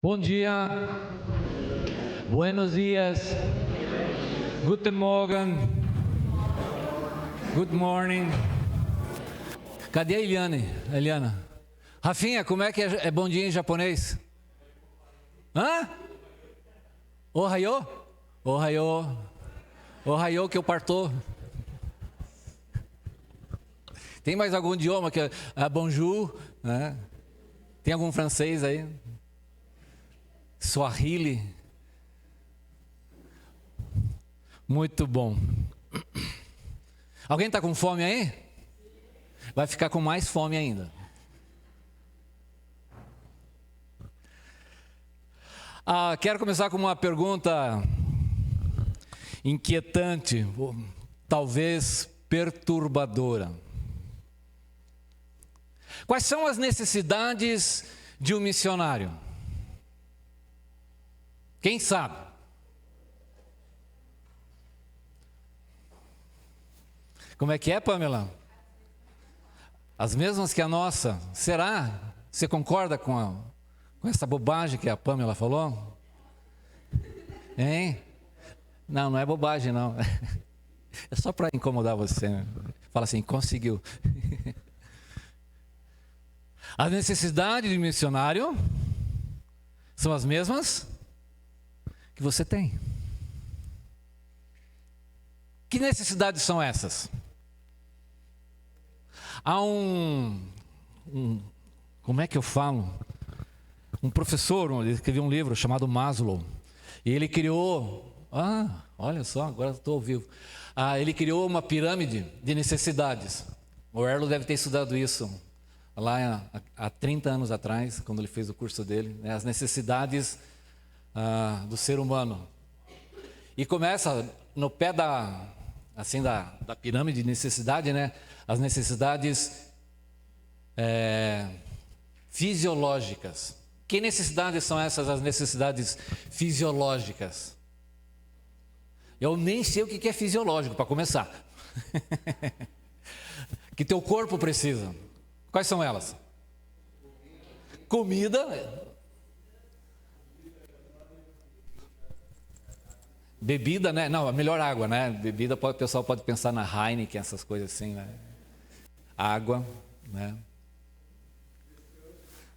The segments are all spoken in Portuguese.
Bom dia, buenos dias, guten Morgen, good morning. Cadê a Eliane? Eliana? Rafinha, como é que é bom dia em japonês? Hã? Ohayô? Ohayô. Ohayô que eu partou. Tem mais algum idioma que é bonjour, né? Tem algum francês aí? Swahili. Muito bom. Alguém está com fome aí? Vai ficar com mais fome ainda. Quero começar com uma pergunta inquietante, talvez perturbadora. Quais são as necessidades de um missionário? Quem sabe? Como é que é, Pamela? As mesmas que a nossa. Será? Você concorda com essa bobagem que a Pamela falou? Hein? Não é bobagem, não. É só para incomodar você. Fala assim, conseguiu. As necessidades de missionário são as mesmas que você tem. Que necessidades são essas? Há como é que eu falo? Um professor, ele escreveu um livro chamado Maslow. E ele criou, olha só, agora estou ao vivo. Ele criou uma pirâmide de necessidades. O Erlo deve ter estudado isso lá há 30 anos atrás, quando ele fez o curso dele, né? As necessidades do ser humano. E começa no pé da pirâmide de necessidade, né? As necessidades fisiológicas. Que necessidades são essas, as necessidades fisiológicas? Eu nem sei o que é fisiológico, para começar. Que teu corpo precisa. Quais são elas? Comida. Bebida, né? Não, melhor água, né? Bebida, o pessoal pode pensar na Heineken, essas coisas assim, né? Água, né?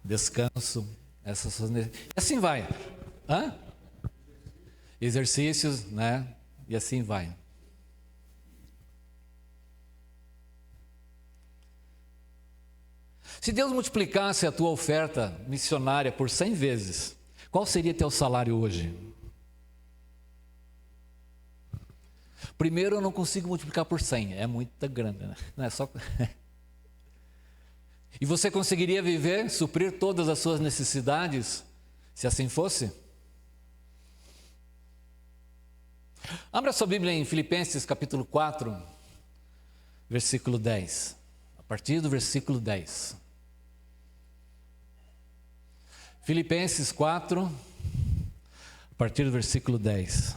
Descanso, essas e assim vai. Exercícios, né? E assim vai. Se Deus multiplicasse a tua oferta missionária por 100 vezes, qual seria teu salário hoje? Primeiro, eu não consigo multiplicar por 100, é muito grande, né? Não é só... E você conseguiria viver, suprir todas as suas necessidades, se assim fosse? Abra sua Bíblia em Filipenses capítulo 4, versículo 10. A partir do versículo 10. Filipenses 4, a partir do versículo 10.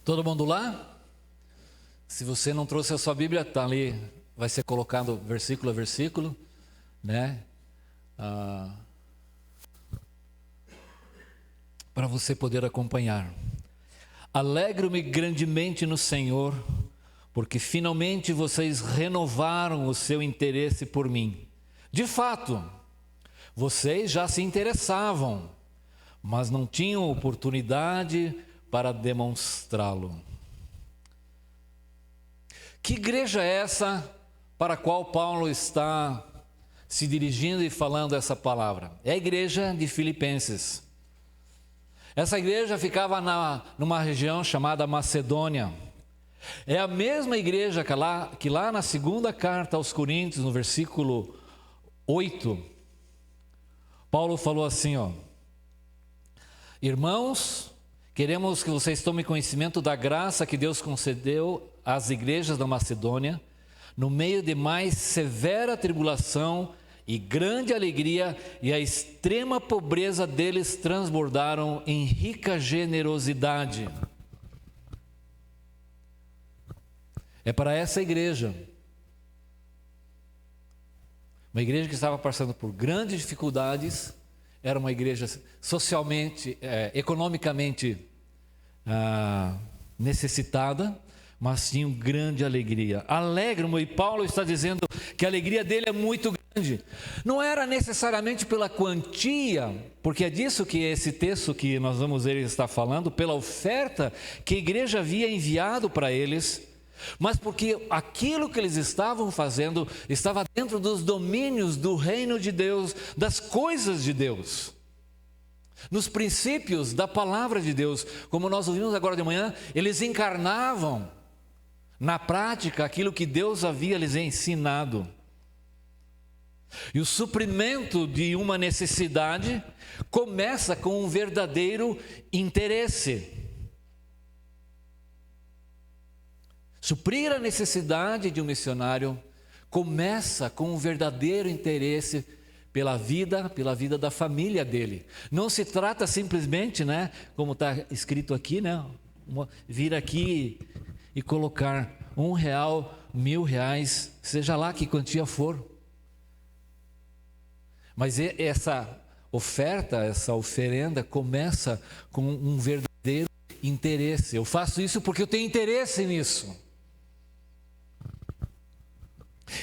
Todo mundo lá? Se você não trouxe a sua Bíblia, está ali, vai ser colocado versículo a versículo, né? Para você poder acompanhar. Alegro-me grandemente no Senhor, porque finalmente vocês renovaram o seu interesse por mim. De fato, vocês já se interessavam, mas não tinham oportunidade para demonstrá-lo. Que igreja é essa para a qual Paulo está se dirigindo e falando essa palavra? É a igreja de Filipenses. Essa igreja ficava numa região chamada Macedônia. É a mesma igreja que lá na segunda carta aos Coríntios, no versículo 8, Paulo falou assim, irmãos, queremos que vocês tomem conhecimento da graça que Deus concedeu às igrejas da Macedônia, no meio de mais severa tribulação e grande alegria, e a extrema pobreza deles transbordaram em rica generosidade. É para essa igreja, uma igreja que estava passando por grandes dificuldades, era uma igreja socialmente, economicamente necessitada, mas tinha grande alegria. Alegram, e Paulo está dizendo que a alegria dele é muito grande. Não era necessariamente pela quantia, porque é disso que esse texto que nós vamos ver está falando, pela oferta que a igreja havia enviado para eles, mas porque aquilo que eles estavam fazendo estava dentro dos domínios do reino de Deus, das coisas de Deus, nos princípios da palavra de Deus. Como nós ouvimos agora de manhã, eles encarnavam na prática aquilo que Deus havia lhes ensinado. E o suprimento de uma necessidade começa com um verdadeiro interesse. Suprir a necessidade de um missionário começa com um verdadeiro interesse pela vida da família dele. Não se trata simplesmente, como está escrito aqui, vir aqui e colocar R$1, R$1.000, seja lá que quantia for. Mas essa oferta, essa oferenda começa com um verdadeiro interesse. Eu faço isso porque eu tenho interesse nisso.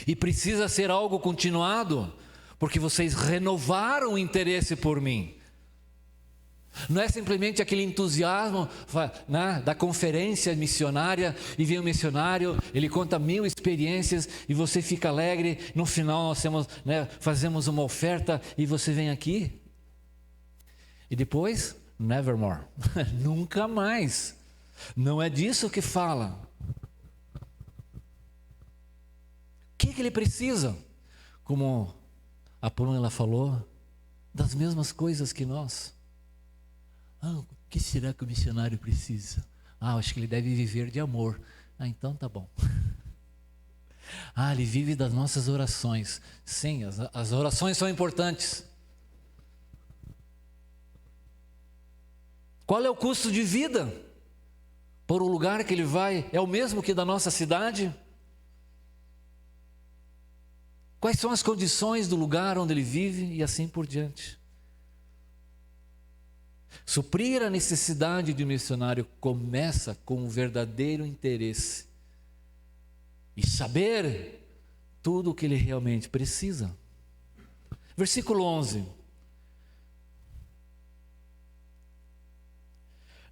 E precisa ser algo continuado, porque vocês renovaram o interesse por mim. Não é simplesmente aquele entusiasmo da conferência missionária, e vem um missionário, ele conta 1000 experiências e você fica alegre. No final nós fazemos uma oferta e você vem aqui. E depois, nevermore, nunca mais. Não é disso que fala. O que ele precisa? Como a Pamela falou, das mesmas coisas que nós. O que será que o missionário precisa? Acho que ele deve viver de amor. Então tá bom. Ele vive das nossas orações. Sim, as orações são importantes. Qual é o custo de vida? Por o lugar que ele vai, é o mesmo que da nossa cidade? Quais são as condições do lugar onde ele vive e assim por diante? Suprir a necessidade de um missionário começa com um verdadeiro interesse e saber tudo o que ele realmente precisa. Versículo 11.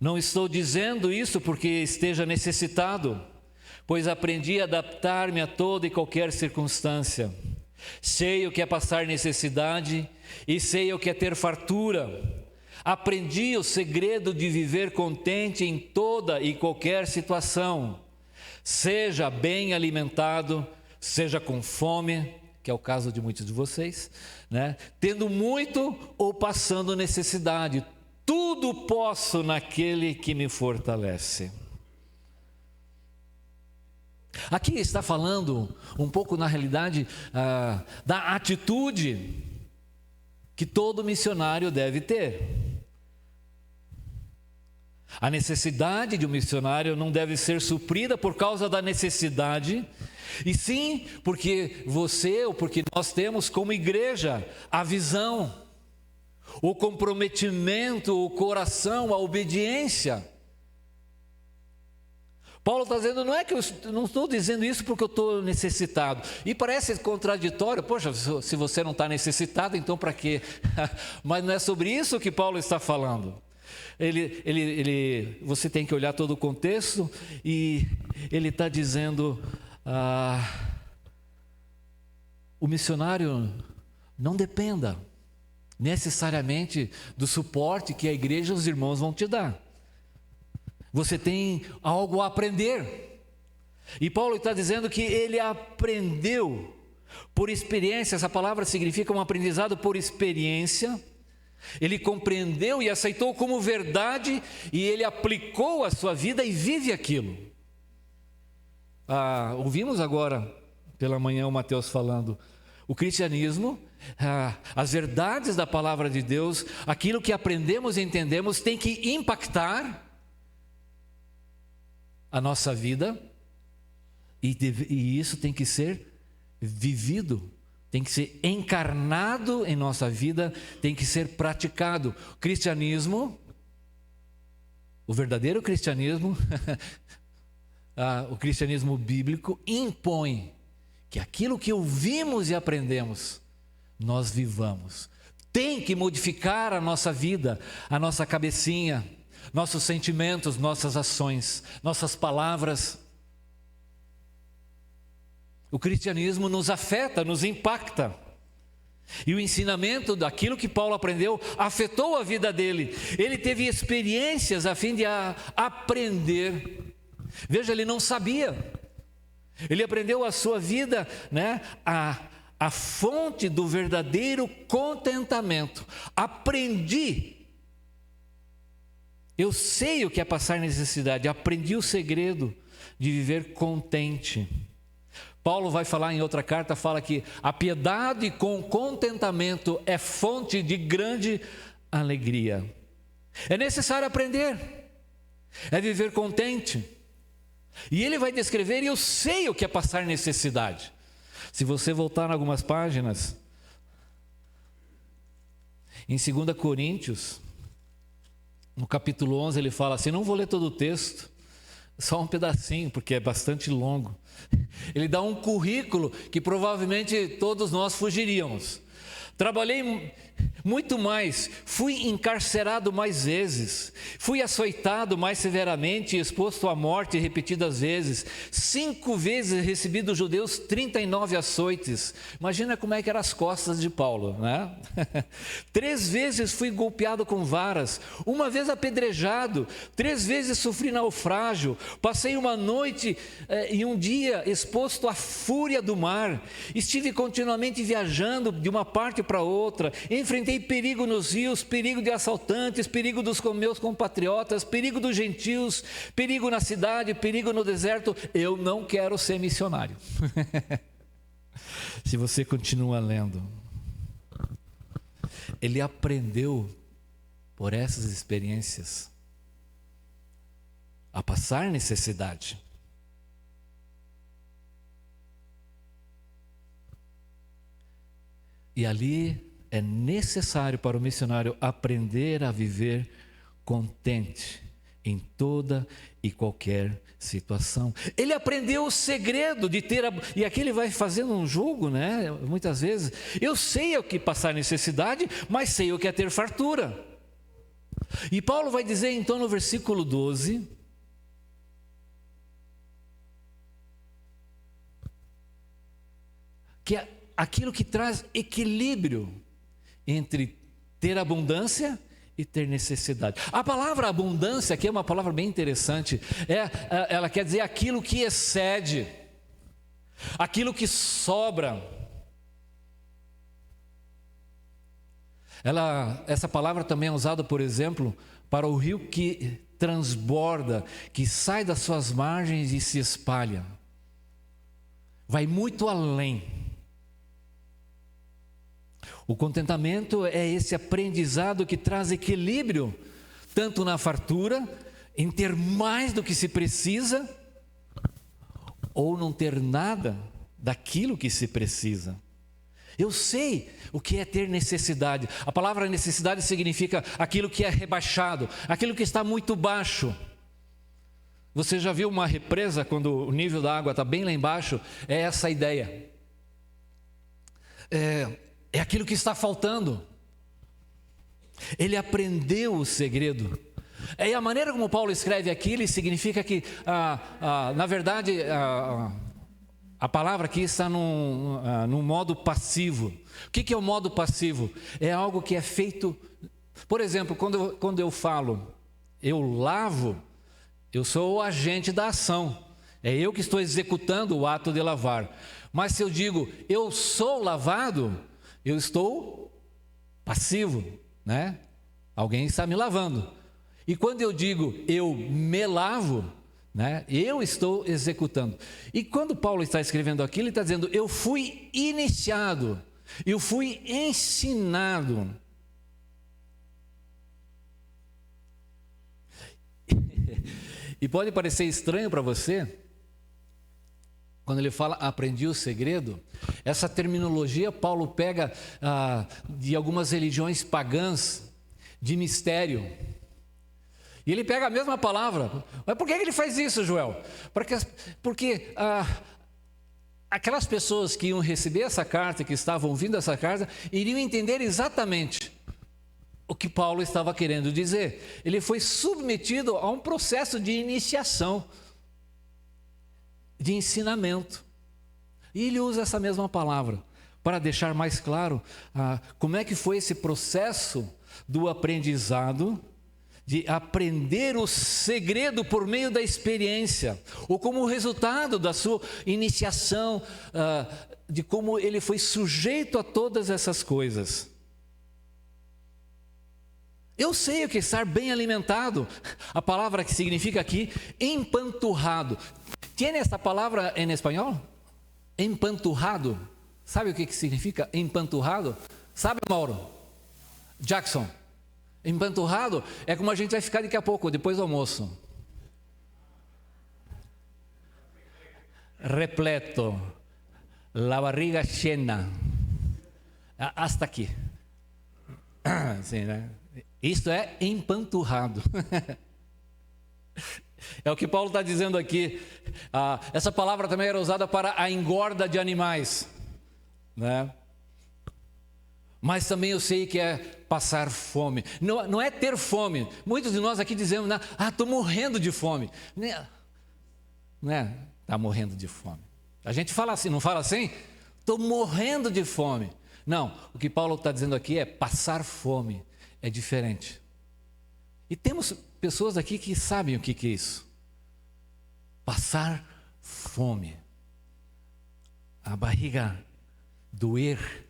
Não estou dizendo isso porque esteja necessitado, pois aprendi a adaptar-me a toda e qualquer circunstância. Sei o que é passar necessidade e sei o que é ter fartura. Aprendi o segredo de viver contente em toda e qualquer situação, seja bem alimentado, seja com fome, que é o caso de muitos de vocês, tendo muito ou passando necessidade. Tudo posso naquele que me fortalece. Aqui está falando um pouco, na realidade, da atitude que todo missionário deve ter. A necessidade de um missionário não deve ser suprida por causa da necessidade, e sim porque você ou porque nós temos como igreja a visão, o comprometimento, o coração, a obediência. Paulo está dizendo, não é que eu não estou dizendo isso porque eu estou necessitado. E parece contraditório, poxa, se você não está necessitado, então para quê? Mas não é sobre isso que Paulo está falando. Você tem que olhar todo o contexto, e ele está dizendo, o missionário não dependa necessariamente do suporte que a igreja e os irmãos vão te dar. Você tem algo a aprender. E Paulo está dizendo que ele aprendeu por experiência. Essa palavra significa um aprendizado por experiência. Ele compreendeu e aceitou como verdade, e ele aplicou a sua vida e vive aquilo. Ouvimos agora pela manhã o Mateus falando, o cristianismo as verdades da palavra de Deus, aquilo que aprendemos e entendemos, tem que impactar a nossa vida, e isso tem que ser vivido, tem que ser encarnado em nossa vida, tem que ser praticado. O cristianismo, o verdadeiro cristianismo, o cristianismo bíblico impõe que aquilo que ouvimos e aprendemos, nós vivamos. Tem que modificar a nossa vida, a nossa cabecinha, nossos sentimentos, nossas ações, nossas palavras. O cristianismo nos afeta, nos impacta. E o ensinamento daquilo que Paulo aprendeu afetou a vida dele. Ele teve experiências a fim de aprender. Veja, ele não sabia. Ele aprendeu a sua vida, né, a fonte do verdadeiro contentamento. Aprendi. Eu sei o que é passar necessidade. Aprendi o segredo de viver contente. Paulo vai falar em outra carta, fala que a piedade com contentamento é fonte de grande alegria. É necessário aprender, é viver contente. E ele vai descrever, e eu sei o que é passar necessidade. Se você voltar em algumas páginas, em 2 Coríntios, no capítulo 11, ele fala assim, não vou ler todo o texto, só um pedacinho, porque é bastante longo. Ele dá um currículo que provavelmente todos nós fugiríamos. Trabalhei muito mais, fui encarcerado mais vezes, fui açoitado mais severamente e exposto à morte repetidas vezes. 5 vezes recebi dos judeus 39 açoites. Imagina como é que eram as costas de Paulo, né? 3 vezes fui golpeado com varas, 1 vez apedrejado, 3 vezes sofri naufrágio, passei uma noite e um dia exposto à fúria do mar, estive continuamente viajando de uma parte para outra, enfrentei perigo nos rios, perigo de assaltantes, perigo dos meus compatriotas, perigo dos gentios, perigo na cidade, perigo no deserto. Eu não quero ser missionário. Se você continua lendo, ele aprendeu por essas experiências a passar necessidade. E ali é necessário para o missionário aprender a viver contente em toda e qualquer situação. Ele aprendeu o segredo de ter, e aqui ele vai fazendo um jogo, né? Muitas vezes, eu sei o que passar necessidade, mas sei o que é ter fartura. E Paulo vai dizer então no versículo 12, que aquilo que traz equilíbrio entre ter abundância e ter necessidade. A palavra abundância aqui é uma palavra bem interessante. Ela quer dizer aquilo que excede, aquilo que sobra. Essa palavra também é usada, por exemplo, para o rio que transborda, que sai das suas margens e se espalha. Vai muito além. O contentamento é esse aprendizado que traz equilíbrio, tanto na fartura, em ter mais do que se precisa, ou não ter nada daquilo que se precisa. Eu sei o que é ter necessidade. A palavra necessidade significa aquilo que é rebaixado, aquilo que está muito baixo. Você já viu uma represa quando o nível da água está bem lá embaixo? É essa a ideia. É aquilo que está faltando. Ele aprendeu o segredo. E a maneira como Paulo escreve aqui, ele significa que, na verdade, a palavra aqui está num modo passivo. O que é o modo passivo? É algo que é feito, por exemplo, quando eu falo, eu lavo, eu sou o agente da ação. É eu que estou executando o ato de lavar. Mas se eu digo, eu sou lavado, eu estou passivo, né? Alguém está me lavando. E quando eu digo, eu me lavo, né? Eu estou executando. E quando Paulo está escrevendo aqui, ele está dizendo, eu fui iniciado, Eu fui ensinado. E pode parecer estranho para você, quando ele fala aprendi o segredo, essa terminologia Paulo pega de algumas religiões pagãs, de mistério. E ele pega a mesma palavra. Mas por que ele faz isso, Joel? Porque aquelas pessoas que iam receber essa carta, que estavam ouvindo essa carta, iriam entender exatamente o que Paulo estava querendo dizer. Ele foi submetido a um processo de iniciação, de ensinamento. E ele usa essa mesma palavra para deixar mais claro como é que foi esse processo do aprendizado, de aprender o segredo por meio da experiência, ou como resultado da sua iniciação, de como ele foi sujeito a todas essas coisas. Eu sei o que é estar bem alimentado, a palavra que significa aqui, empanturrado. Tiene esta palavra em espanhol? Empanturrado. Sabe o que significa empanturrado? Sabe, Mauro? Jackson? Empanturrado é como a gente vai ficar daqui a pouco, depois do almoço. Repleto. La barriga llena. Hasta aqui. Sim, né? Isto é empanturrado. É o que Paulo está dizendo aqui. Essa palavra também era usada para a engorda de animais, né? Mas também eu sei que é passar fome. Não é ter fome. Muitos de nós aqui dizemos, estou morrendo de fome. Não é, está morrendo de fome. A gente fala assim, não fala assim? Estou morrendo de fome. Não, o que Paulo está dizendo aqui é passar fome. É diferente. E temos pessoas aqui que sabem o que é isso. Passar fome. A barriga doer.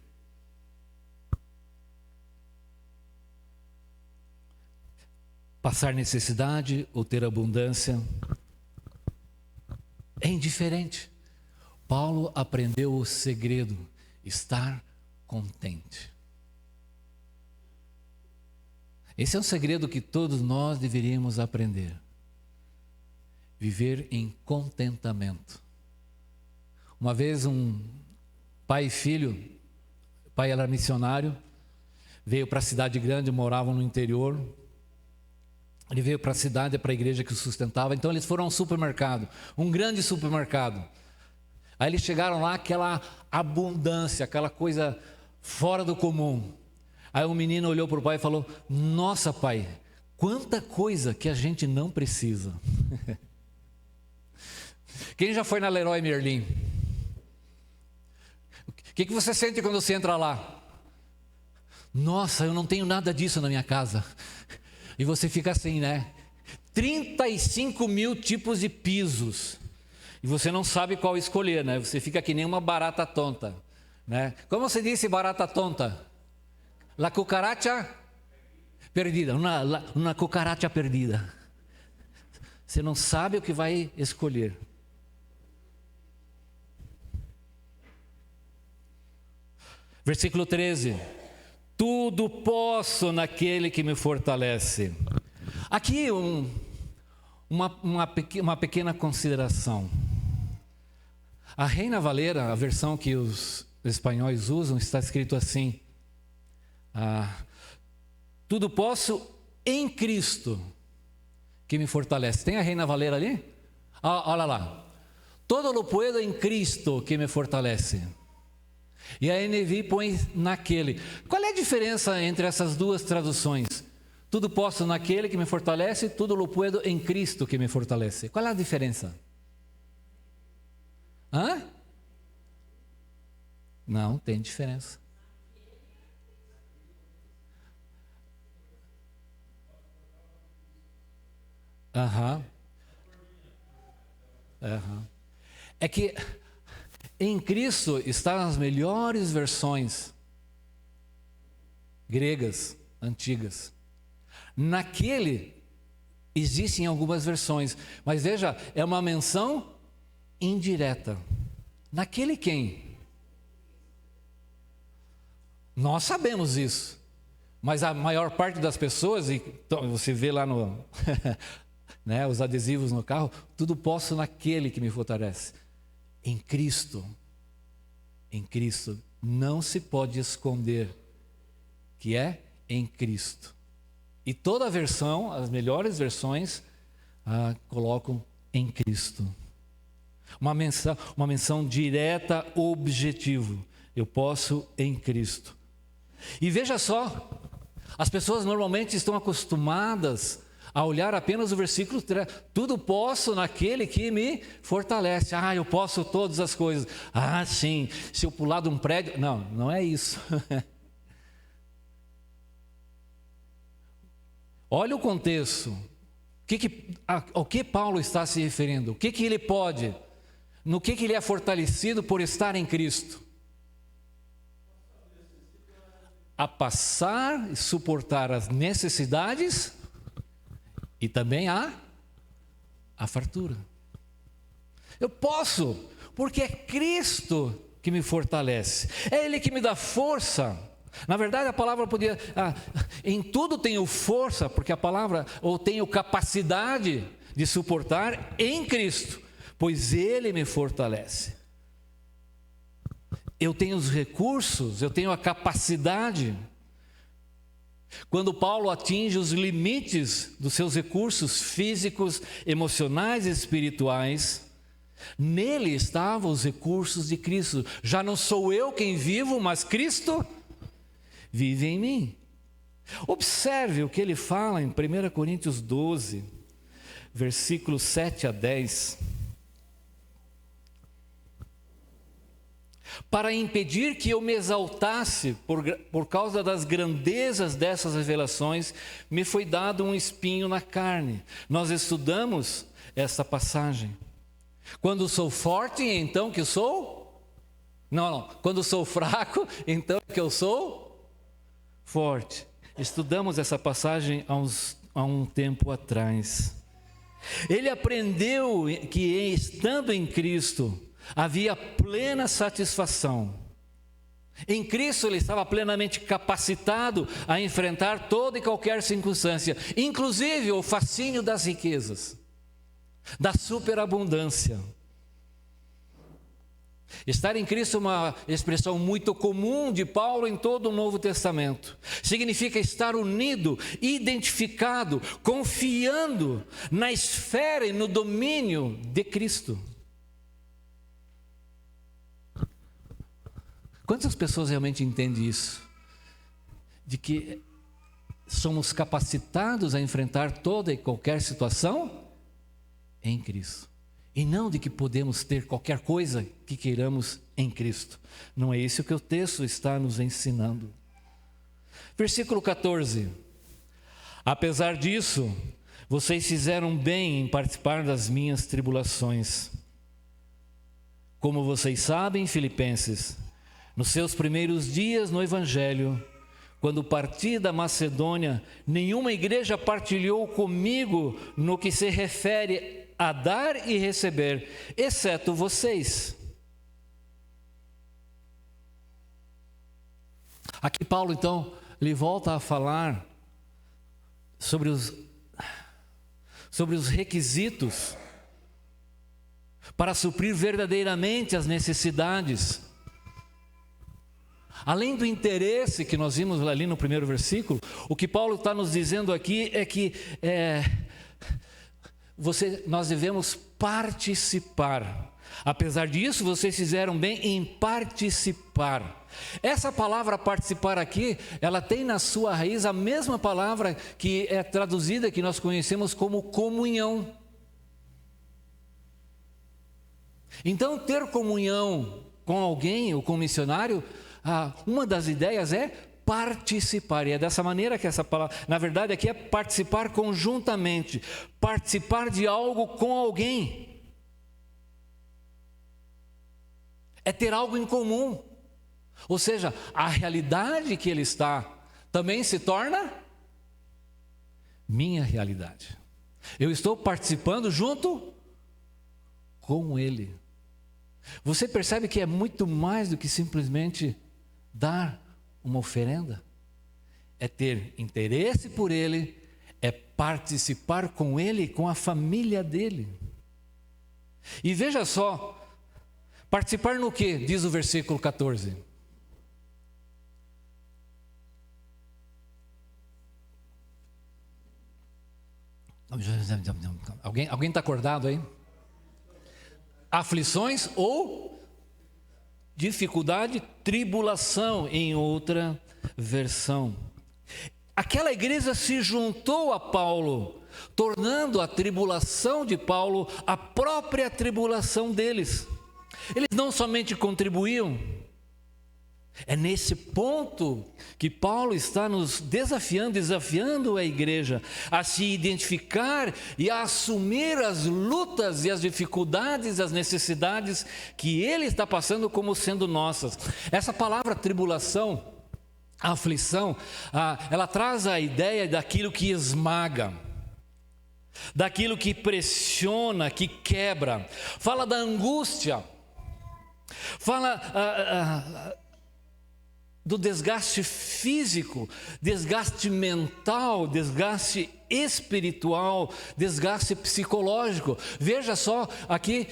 Passar necessidade ou ter abundância. É indiferente. Paulo aprendeu o segredo, estar contente. Esse é um segredo que todos nós deveríamos aprender. Viver em contentamento. Uma vez um pai e filho, o pai era missionário, veio para a cidade grande, moravam no interior. Ele veio para a cidade, para a igreja que o sustentava. Então eles foram a um supermercado, um grande supermercado. Aí eles chegaram lá, aquela abundância, aquela coisa fora do comum. Aí o menino olhou para o pai e falou: nossa, pai, quanta coisa que a gente não precisa. Quem já foi na Leroy Merlin? O que você sente quando você entra lá? Nossa, eu não tenho nada disso na minha casa. E você fica assim, né? 35 mil tipos de pisos. E você não sabe qual escolher, né? Você fica que nem uma barata tonta, né? Como você disse barata tonta? La cucaracha perdida, uma cucaracha perdida. Você não sabe o que vai escolher. Versículo 13. Tudo posso naquele que me fortalece. Aqui uma pequena consideração. A Reina Valera, a versão que os espanhóis usam, está escrito assim: tudo posso em Cristo que me fortalece. Tem a Reina Valera ali? Olha lá. Todo lo puedo em Cristo que me fortalece. E a NVI põe naquele. Qual é a diferença entre essas duas traduções? Tudo posso naquele que me fortalece, tudo lo puedo em Cristo que me fortalece. Qual é a diferença? Não, tem diferença. É que em Cristo estão as melhores versões gregas, antigas. Naquele existem algumas versões, mas veja, é uma menção indireta. Naquele quem? Nós sabemos isso. Mas a maior parte das pessoas, e você vê lá no né, os adesivos no carro, tudo posso naquele que me fortalece. Em Cristo não se pode esconder que é em Cristo. E toda a versão, as melhores versões, colocam em Cristo. Uma menção direta, objetivo. Eu posso em Cristo. E veja só, as pessoas normalmente estão acostumadas a olhar apenas o versículo 3. Tudo posso naquele que me fortalece. Eu posso todas as coisas. Sim, se eu pular de um prédio... Não, não é isso. Olha o contexto. Ao que Paulo está se referindo? O que ele pode? No que ele é fortalecido por estar em Cristo? A passar e suportar as necessidades e também a fartura. Eu posso, porque é Cristo que me fortalece, é Ele que me dá força. Na verdade, a palavra podia, em tudo tenho força, porque a palavra, ou tenho capacidade de suportar em Cristo, pois Ele me fortalece. Eu tenho os recursos, eu tenho a capacidade. Quando Paulo atinge os limites dos seus recursos físicos, emocionais e espirituais, nele estavam os recursos de Cristo. Já não sou eu quem vivo, mas Cristo vive em mim. Observe o que ele fala em 1 Coríntios 12, versículos 7 a 10. Para impedir que eu me exaltasse por causa das grandezas dessas revelações, me foi dado um espinho na carne. Nós estudamos essa passagem. Quando sou forte, então que eu sou? Não. Quando sou fraco, então que eu sou forte. Estudamos essa passagem há um tempo atrás. Ele aprendeu que estando em Cristo, havia plena satisfação. Em Cristo ele estava plenamente capacitado a enfrentar toda e qualquer circunstância, inclusive o fascínio das riquezas, da superabundância. Estar em Cristo é uma expressão muito comum de Paulo em todo o Novo Testamento. Significa estar unido, identificado, confiando na esfera e no domínio de Cristo. Quantas pessoas realmente entendem isso? De que somos capacitados a enfrentar toda e qualquer situação em Cristo. E não de que podemos ter qualquer coisa que queiramos em Cristo. Não é isso que o texto está nos ensinando. Versículo 14. Apesar disso, vocês fizeram bem em participar das minhas tribulações. Como vocês sabem, Filipenses, nos seus primeiros dias no Evangelho, quando parti da Macedônia, nenhuma igreja partilhou comigo no que se refere a dar e receber, exceto vocês. Aqui Paulo, então, ele volta a falar sobre os requisitos para suprir verdadeiramente as necessidades. Além do interesse que nós vimos ali no primeiro versículo, o que Paulo está nos dizendo aqui é que nós devemos participar. Apesar disso, vocês fizeram bem em participar. Essa palavra participar aqui, ela tem na sua raiz a mesma palavra que é traduzida, que nós conhecemos como comunhão. Então, ter comunhão com alguém ou com um missionário, uma das ideias é participar, e é dessa maneira que essa palavra, na verdade aqui é participar conjuntamente, participar de algo com alguém, é ter algo em comum, ou seja, a realidade que ele está também se torna minha realidade, eu estou participando junto com ele. Você percebe que é muito mais do que simplesmente dar uma oferenda, é ter interesse por ele, é participar com ele e com a família dele. E veja só, participar no que? Diz o versículo 14. Alguém está acordado aí? Aflições ou dificuldade, tribulação em outra versão. Aquela igreja se juntou a Paulo, tornando a tribulação de Paulo a própria tribulação deles. Eles não somente contribuíam. É nesse ponto que Paulo está nos desafiando a igreja a se identificar e a assumir as lutas e as dificuldades, as necessidades que ele está passando como sendo nossas. Essa palavra tribulação, aflição, ela traz a ideia daquilo que esmaga, daquilo que pressiona, que quebra. Fala da angústia, fala do desgaste físico, desgaste mental, desgaste espiritual, desgaste psicológico. Veja só, aqui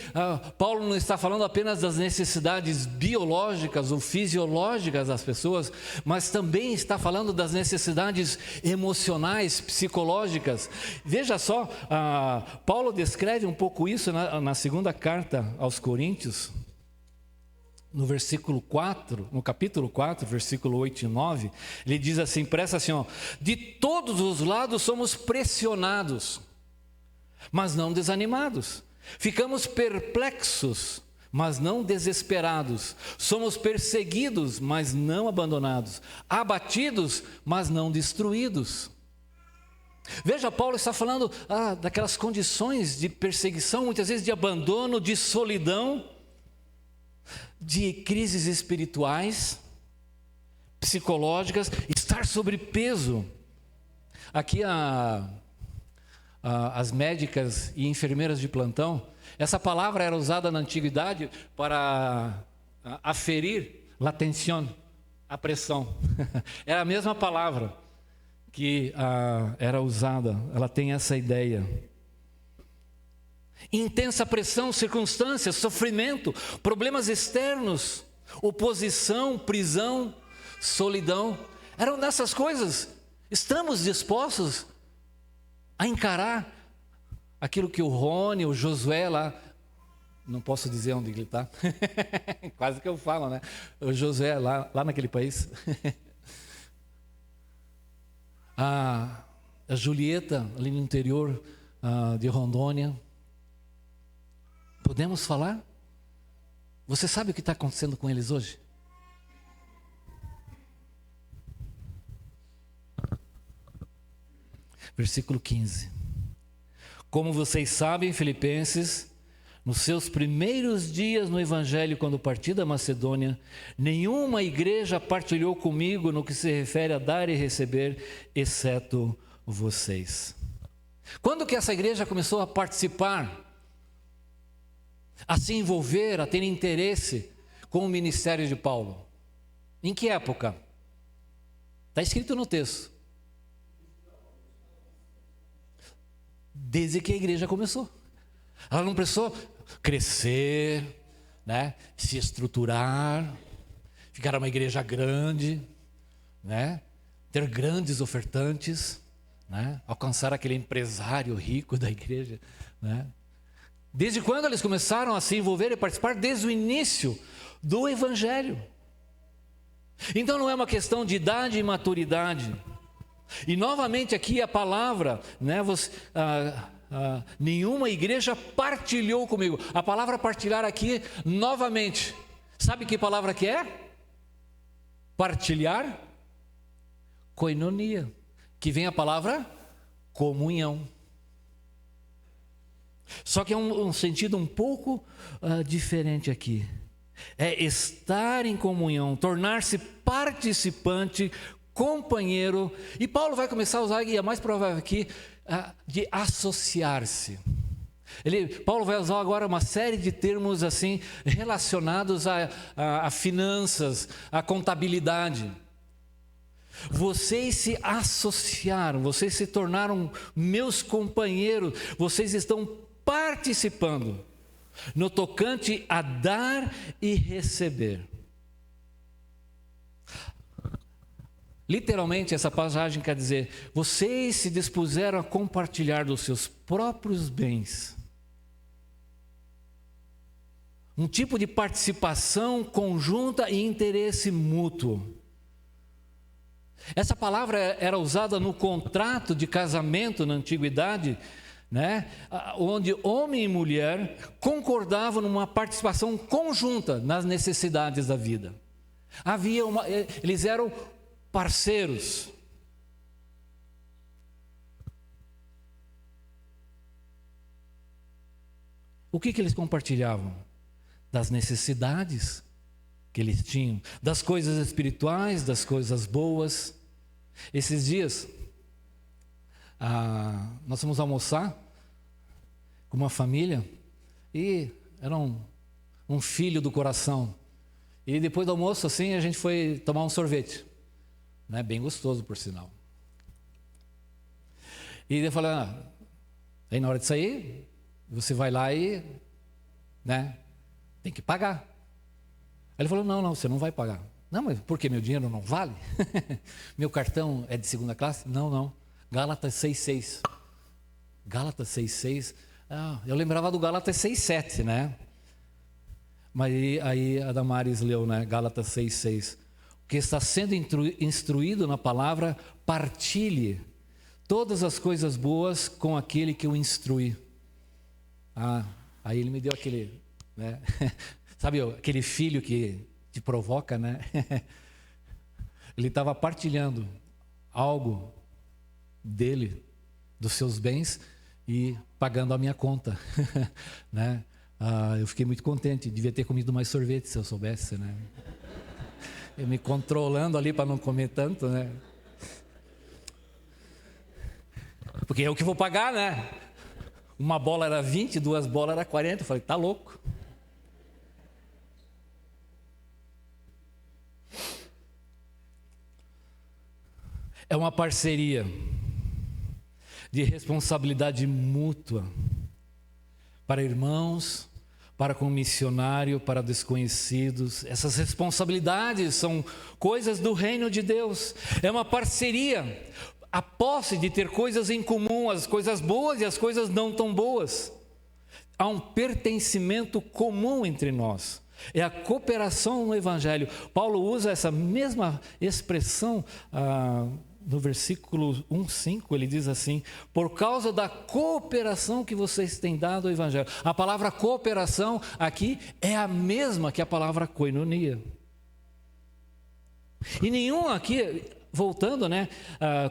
Paulo não está falando apenas das necessidades biológicas ou fisiológicas das pessoas, mas também está falando das necessidades emocionais, psicológicas. Veja só, Paulo descreve um pouco isso na segunda carta aos Coríntios, no versículo 4, no capítulo 4, versículo 8 e 9, ele diz assim, presta assim, de todos os lados somos pressionados, mas não desanimados. Ficamos perplexos, mas não desesperados. Somos perseguidos, mas não abandonados. Abatidos, mas não destruídos. Veja, Paulo está falando daquelas condições de perseguição, muitas vezes de abandono, de solidão, de crises espirituais, psicológicas, estar sobrepeso. Aqui as médicas e enfermeiras de plantão, essa palavra era usada na antiguidade para aferir la tensión, a pressão. Era a mesma palavra que era usada, ela tem essa ideia. Intensa pressão, circunstâncias, sofrimento, problemas externos, oposição, prisão, solidão. Eram dessas coisas. Estamos dispostos a encarar aquilo que o Rony, o Josué lá, não posso dizer onde ele está, quase que eu falo, né? O Josué lá naquele país. A Julieta ali no interior de Rondônia. Podemos falar? Você sabe o que está acontecendo com eles hoje? Versículo 15. Como vocês sabem, Filipenses, nos seus primeiros dias no Evangelho, quando parti da Macedônia, nenhuma igreja partilhou comigo no que se refere a dar e receber, exceto vocês. Quando que essa igreja começou a participar, a se envolver, a ter interesse com o ministério de Paulo? Em que época? Está escrito no texto. Desde que a igreja começou. Ela não precisou crescer, né? Se estruturar, ficar uma igreja grande, né? Ter grandes ofertantes, né? Alcançar aquele empresário rico da igreja, né? Desde quando eles começaram a se envolver e participar? Desde o início do Evangelho. Então não é uma questão de idade e maturidade. E novamente aqui a palavra, né, nenhuma igreja partilhou comigo. A palavra partilhar aqui, novamente, sabe que palavra que é? Partilhar, koinonia, que vem a palavra comunhão. Só que é um sentido um pouco diferente aqui. É estar em comunhão, tornar-se participante, companheiro. E Paulo vai começar a usar, e é mais provável aqui, de associar-se. Paulo vai usar agora uma série de termos assim relacionados a finanças, a contabilidade. Vocês se associaram, vocês se tornaram meus companheiros, vocês estão participando no tocante a dar e receber. Literalmente, essa passagem quer dizer: vocês se dispuseram a compartilhar dos seus próprios bens. Um tipo de participação conjunta e interesse mútuo. Essa palavra era usada no contrato de casamento na antiguidade, né? Onde homem e mulher concordavam numa participação conjunta nas necessidades da vida. Eles eram parceiros. O que eles compartilhavam? Das necessidades que eles tinham, das coisas espirituais, das coisas boas. Esses dias, nós fomos almoçar com uma família e era um filho do coração. E depois do almoço, assim, a gente foi tomar um sorvete. Né? Bem gostoso, por sinal. E eu falei, aí na hora de sair, você vai lá e, né, tem que pagar. Aí ele falou, não, você não vai pagar. Não, mas por que meu dinheiro não vale? Meu cartão é de segunda classe? Não. Gálatas 6,6. Gálatas 6,6. Eu lembrava do Gálatas 6,7, né? Mas aí a Damares leu, né? Gálatas 6,6. O que está sendo instruído na palavra, partilhe todas as coisas boas com aquele que o instrui. Aí ele me deu aquele, né? Sabe aquele filho que te provoca, né? Ele estava partilhando algo dele, dos seus bens, e pagando a minha conta, né? Eu fiquei muito contente, devia ter comido mais sorvete se eu soubesse, né? Eu me controlando ali para não comer tanto, né? Porque eu que vou pagar, né? Uma bola era 20, 2 bolas era 40, eu falei, tá louco. É uma parceria de responsabilidade mútua para irmãos, para com o missionário, para desconhecidos. Essas responsabilidades são coisas do reino de Deus. É uma parceria, a posse de ter coisas em comum, as coisas boas e as coisas não tão boas. Há um pertencimento comum entre nós. É a cooperação no Evangelho. Paulo usa essa mesma expressão no versículo 1:5, ele diz assim: por causa da cooperação que vocês têm dado ao Evangelho. A palavra cooperação aqui é a mesma que a palavra koinonia. E nenhum aqui, voltando, né,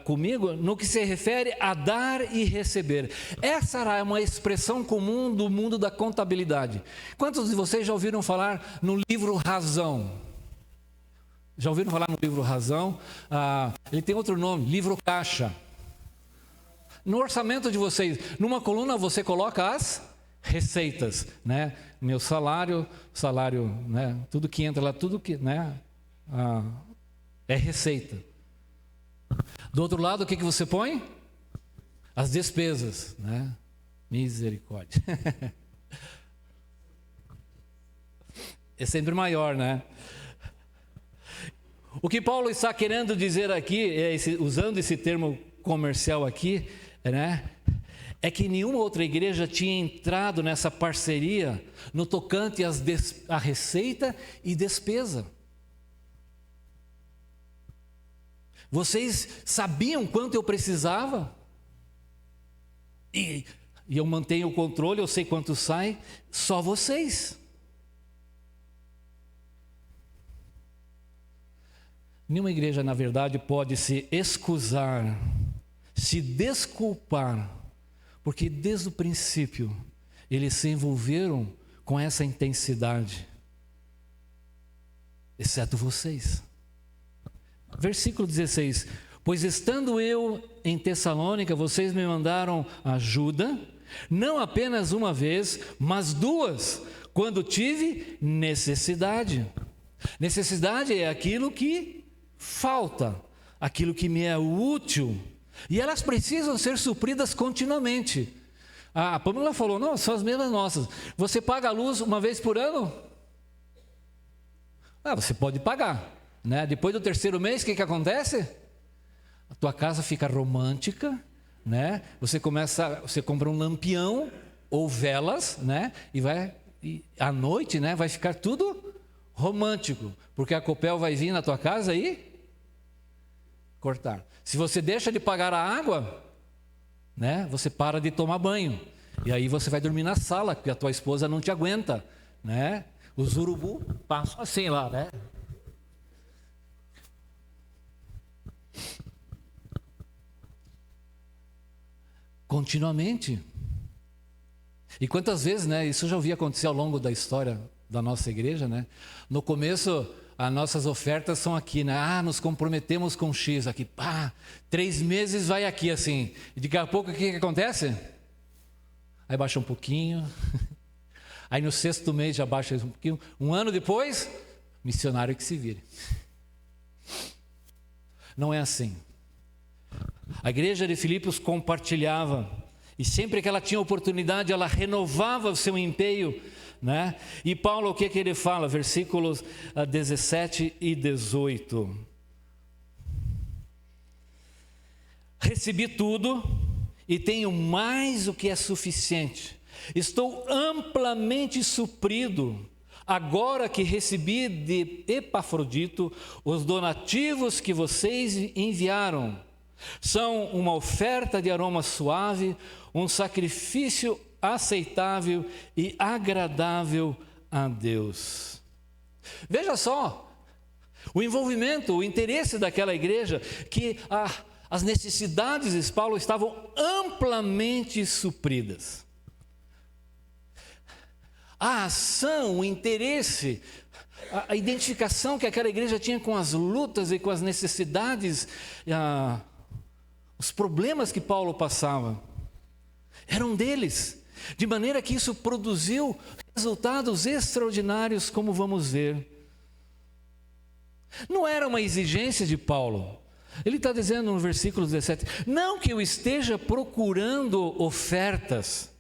comigo, no que se refere a dar e receber. Essa é uma expressão comum do mundo da contabilidade. Quantos de vocês já ouviram falar no livro Razão? Já ouviram falar no livro Razão? Ele tem outro nome, livro caixa. No orçamento de vocês, numa coluna você coloca as receitas, né? Meu salário, né? Tudo que entra lá, tudo que, né? É receita. Do outro lado, o que você põe? As despesas, né? Misericórdia. É sempre maior, né? O que Paulo está querendo dizer aqui, usando esse termo comercial aqui, né, é que nenhuma outra igreja tinha entrado nessa parceria no tocante à receita e despesa. Vocês sabiam quanto eu precisava? E eu mantenho o controle, eu sei quanto sai, só vocês. Nenhuma igreja, na verdade, pode se excusar, se desculpar, porque desde o princípio eles se envolveram com essa intensidade, exceto vocês. Versículo 16: pois estando eu em Tessalônica, vocês me mandaram ajuda, não apenas uma vez, mas 2, quando tive necessidade. Necessidade é aquilo que falta, aquilo que me é útil, e elas precisam ser supridas continuamente. A Pamela falou, não, são as mesmas nossas. Você paga a luz uma vez por ano? Você pode pagar, né? Depois do terceiro mês, o que acontece? A tua casa fica romântica, né? Você compra um lampião ou velas, né? E à noite, né? Vai ficar tudo romântico, porque a Copel vai vir na tua casa e cortar. Se você deixa de pagar a água, né? Você para de tomar banho, e aí você vai dormir na sala, porque a tua esposa não te aguenta, né? Os urubu passam assim lá, né? Continuamente. E quantas vezes, né? Isso eu já ouvi acontecer ao longo da história da nossa igreja, né? No começo, as nossas ofertas são aqui, né? Nos comprometemos com X aqui. 3 meses vai aqui assim. E daqui a pouco o que acontece? Aí baixa um pouquinho. Aí no 6º mês já baixa um pouquinho. 1 ano depois, missionário que se vire. Não é assim. A igreja de Filipos compartilhava, e sempre que ela tinha oportunidade, ela renovava o seu empenho, né? E Paulo, o que ele fala? Versículos 17 e 18. Recebi tudo e tenho mais do que é suficiente. Estou amplamente suprido, agora que recebi de Epafrodito os donativos que vocês enviaram. São uma oferta de aroma suave, um sacrifício aceitável e agradável a Deus. Veja só, o envolvimento, o interesse daquela igreja, que as necessidades de Paulo estavam amplamente supridas. A ação, o interesse, a identificação que aquela igreja tinha com as lutas e com as necessidades, os problemas que Paulo passava, eram deles, de maneira que isso produziu resultados extraordinários, como vamos ver. Não era uma exigência de Paulo. Ele está dizendo no versículo 17, não que eu esteja procurando ofertas,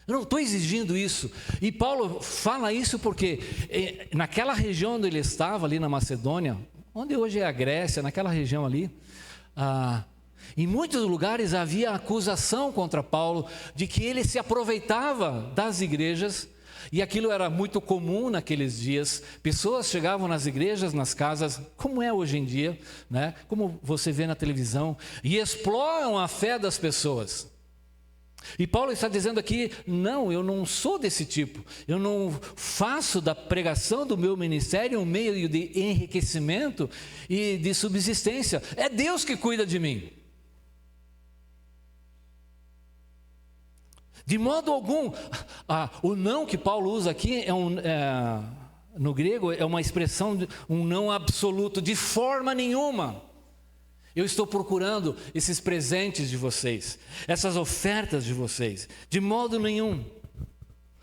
eu não estou exigindo isso. E Paulo fala isso porque naquela região onde ele estava, ali na Macedônia, onde hoje é a Grécia, naquela região ali, em muitos lugares havia acusação contra Paulo de que ele se aproveitava das igrejas, e aquilo era muito comum naqueles dias. Pessoas chegavam nas igrejas, nas casas, como é hoje em dia, né? Como você vê na televisão, e exploram a fé das pessoas. E Paulo está dizendo aqui, não, eu não sou desse tipo, eu não faço da pregação do meu ministério um meio de enriquecimento e de subsistência, é Deus que cuida de mim. De modo algum, o não que Paulo usa aqui no grego é uma expressão, um não absoluto, de forma nenhuma. Eu estou procurando esses presentes de vocês, essas ofertas de vocês, de modo nenhum.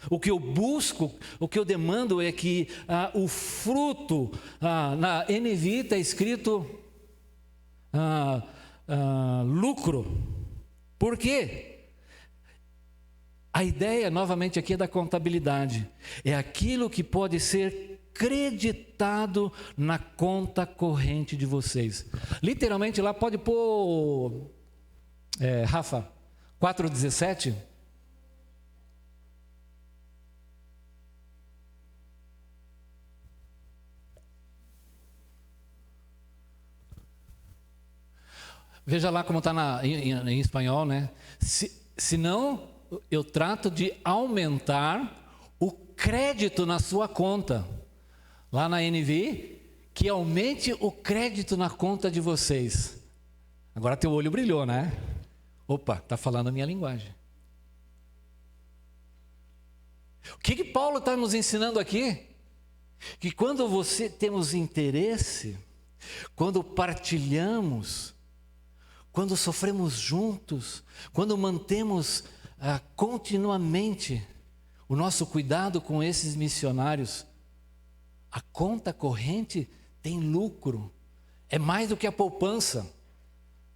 O que eu busco, o que eu demando é que o fruto, na NVI está escrito lucro. Por quê? A ideia, novamente, aqui é da contabilidade. É aquilo que pode ser creditado na conta corrente de vocês. Literalmente lá pode pôr, Rafa, 4,17. Veja lá como está em espanhol, né? Se não, eu trato de aumentar o crédito na sua conta. Lá na NVI, que aumente o crédito na conta de vocês. Agora teu olho brilhou, né? Opa, está falando a minha linguagem. O que Paulo está nos ensinando aqui? Que quando temos interesse, quando partilhamos, quando sofremos juntos, quando mantemos continuamente o nosso cuidado com esses missionários, a conta corrente tem lucro, é mais do que a poupança,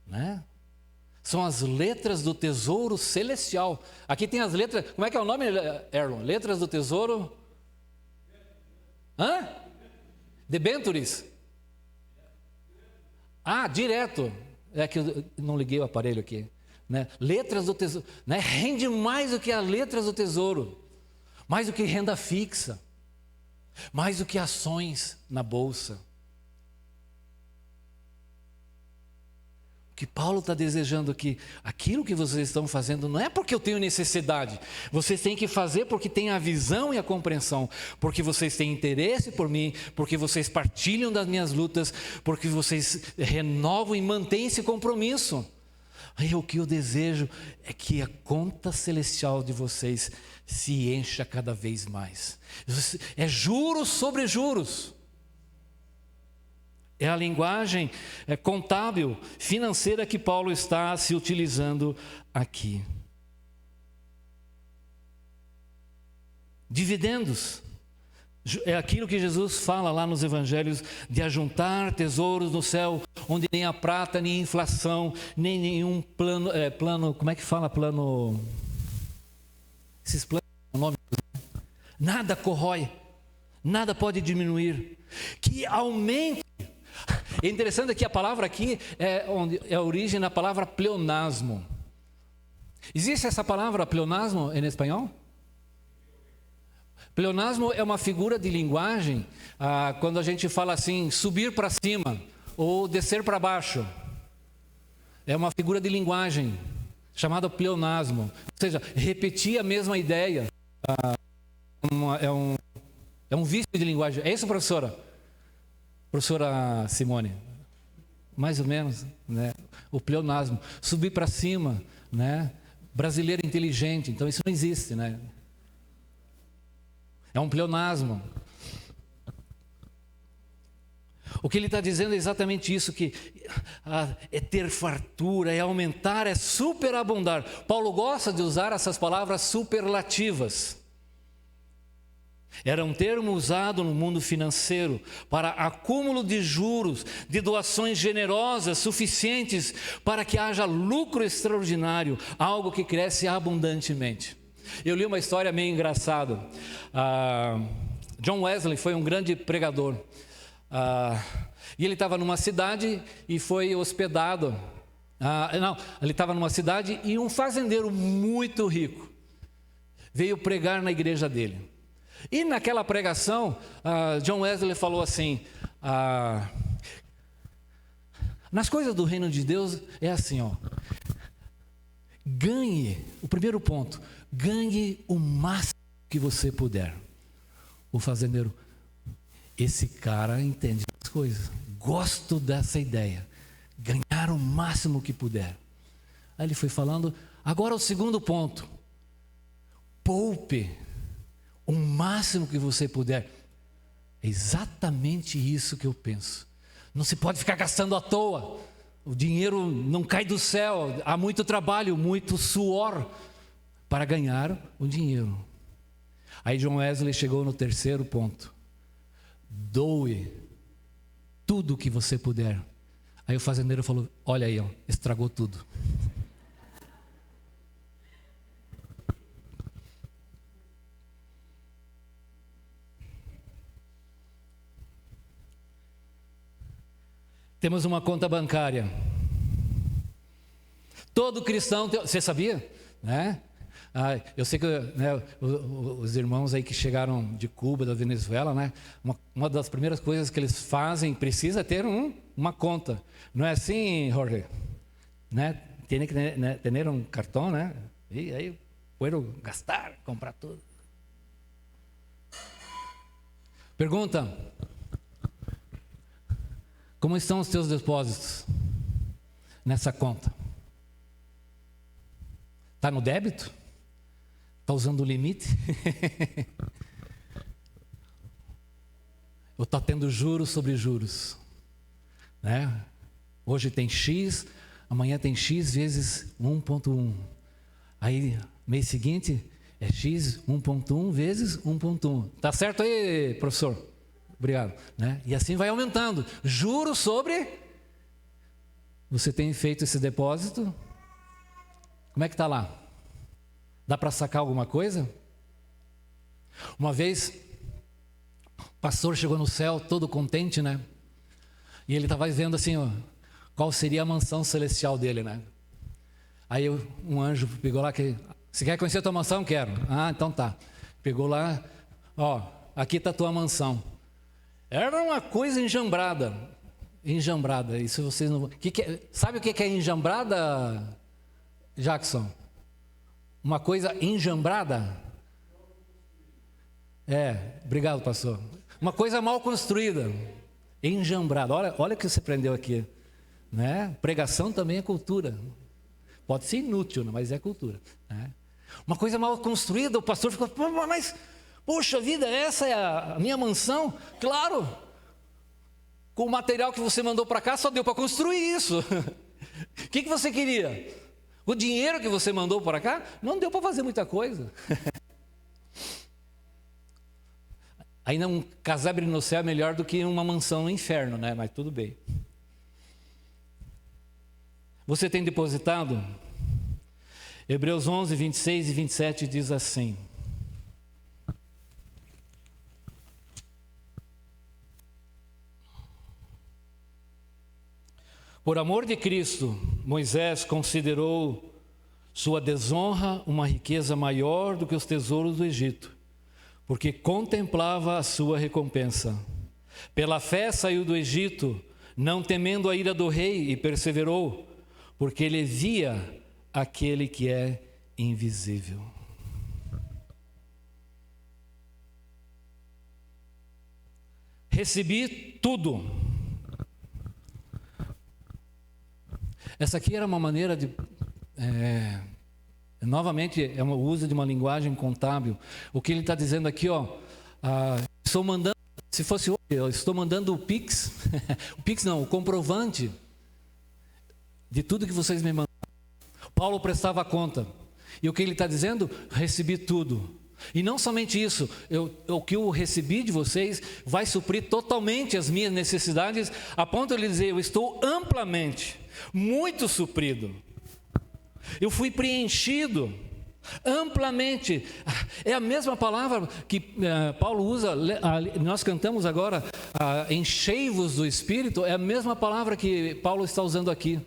né? São as letras do tesouro celestial. Aqui tem as letras, como é que é o nome, Erlon? Letras do tesouro? Hã? Debentures? Ah, direto. É que eu não liguei o aparelho aqui. Né? Letras do tesouro. Né? Rende mais do que as letras do tesouro. Mais do que renda fixa. Mais do que ações na bolsa. O que Paulo está desejando aqui, aquilo que vocês estão fazendo não é porque eu tenho necessidade, vocês têm que fazer porque têm a visão e a compreensão, porque vocês têm interesse por mim, porque vocês partilham das minhas lutas, porque vocês renovam e mantêm esse compromisso. Aí o que eu desejo é que a conta celestial de vocês se encha cada vez mais. É juros sobre juros. É a linguagem contábil, financeira que Paulo está se utilizando aqui. Dividendos. É aquilo que Jesus fala lá nos evangelhos, de ajuntar tesouros no céu, onde nem a prata, nem a inflação, nem nenhum plano, como é que fala plano? Esses planos, o nome, nada corrói, nada pode diminuir, que aumente. É interessante que a palavra aqui é a origem da palavra pleonasmo. Existe essa palavra pleonasmo em espanhol? Pleonasmo é uma figura de linguagem quando a gente fala assim, subir para cima ou descer para baixo. É uma figura de linguagem chamada pleonasmo. Ou seja, repetir a mesma ideia. É um vício de linguagem. É isso, professora? Professora Simone, mais ou menos, né? O pleonasmo, subir para cima, né? Brasileiro inteligente, então isso não existe, né? É um pleonasmo. O que ele está dizendo é exatamente isso, que é ter fartura, é aumentar, é superabundar. Paulo gosta de usar essas palavras superlativas. Era um termo usado no mundo financeiro para acúmulo de juros, de doações generosas suficientes para que haja lucro extraordinário, algo que cresce abundantemente. Eu li uma história meio engraçada. John Wesley foi um grande pregador. E ele estava numa cidade e foi hospedado. Ele estava numa cidade e um fazendeiro muito rico veio pregar na igreja dele. E naquela pregação, John Wesley falou assim, nas coisas do reino de Deus é assim, ganhe, o primeiro ponto, ganhe o máximo que você puder. O fazendeiro, esse cara entende as coisas, gosto dessa ideia, ganhar o máximo que puder. Aí ele foi falando, agora o segundo ponto, poupe o máximo que você puder. É exatamente isso que eu penso. Não se pode ficar gastando à toa. O dinheiro não cai do céu. Há muito trabalho, muito suor para ganhar o dinheiro. Aí John Wesley chegou no terceiro ponto. Doe tudo o que você puder. Aí o fazendeiro falou, olha aí, estragou tudo. Temos uma conta bancária. Todo cristão tem, você sabia? Né? Eu sei que os irmãos aí que chegaram de Cuba, da Venezuela, né? Uma das primeiras coisas que eles fazem, precisa ter uma conta. Não é assim, Jorge? Né? Tem que ter um cartão, né? E aí, puedo gastar, comprar tudo. Pergunta. Como estão os teus depósitos nessa conta? Está no débito? Está usando o limite? Ou está tendo juros sobre juros? Né? Hoje tem X, amanhã tem X vezes 1,1. Aí, mês seguinte, é X 1,1 vezes 1,1. Está certo aí, professor? Obrigado. Né? E assim vai aumentando. Juros sobre Você tem feito esse depósito? Como é que está lá? Dá para sacar alguma coisa? Uma vez, o pastor chegou no céu todo contente, né? E ele estava vendo assim, ó, qual seria a mansão celestial dele, né? Aí um anjo pegou lá, você quer conhecer a tua mansão? Quero. Ah, então tá. Pegou lá, ó, aqui está a tua mansão. Era uma coisa enjambrada. Enjambrada, isso vocês não... Sabe o que é enjambrada, Jackson? Uma coisa enjambrada? Obrigado, pastor. Uma coisa mal construída. Enjambrada. Olha o que você aprendeu aqui. Né? Pregação também é cultura. Pode ser inútil, mas é cultura. Né? Uma coisa mal construída, o pastor ficou, mas, poxa vida, essa é a minha mansão? Claro, com o material que você mandou para cá, só deu para construir isso. O que você queria? O dinheiro que você mandou para cá, não deu para fazer muita coisa. Ainda um casebre no céu é melhor do que uma mansão no inferno, né? Mas tudo bem. Você tem depositado? Hebreus 11, 26 e 27 diz assim: por amor de Cristo, Moisés considerou sua desonra uma riqueza maior do que os tesouros do Egito, porque contemplava a sua recompensa. Pela fé saiu do Egito, não temendo a ira do rei, e perseverou, porque ele via aquele que é invisível. Recebi tudo. Essa aqui era uma maneira de... novamente, é o uso de uma linguagem contábil. O que ele está dizendo aqui, ó, estou mandando, se fosse hoje, eu estou mandando o Pix, o Pix não, o comprovante de tudo que vocês me mandaram. Paulo prestava conta. E o que ele está dizendo? Recebi tudo. E não somente isso, o que eu recebi de vocês vai suprir totalmente as minhas necessidades, a ponto de ele dizer, eu estou amplamente, muito suprido. Eu fui preenchido amplamente. É a mesma palavra que Paulo usa, nós cantamos agora, enchei-vos do Espírito, é a mesma palavra que Paulo está usando aqui.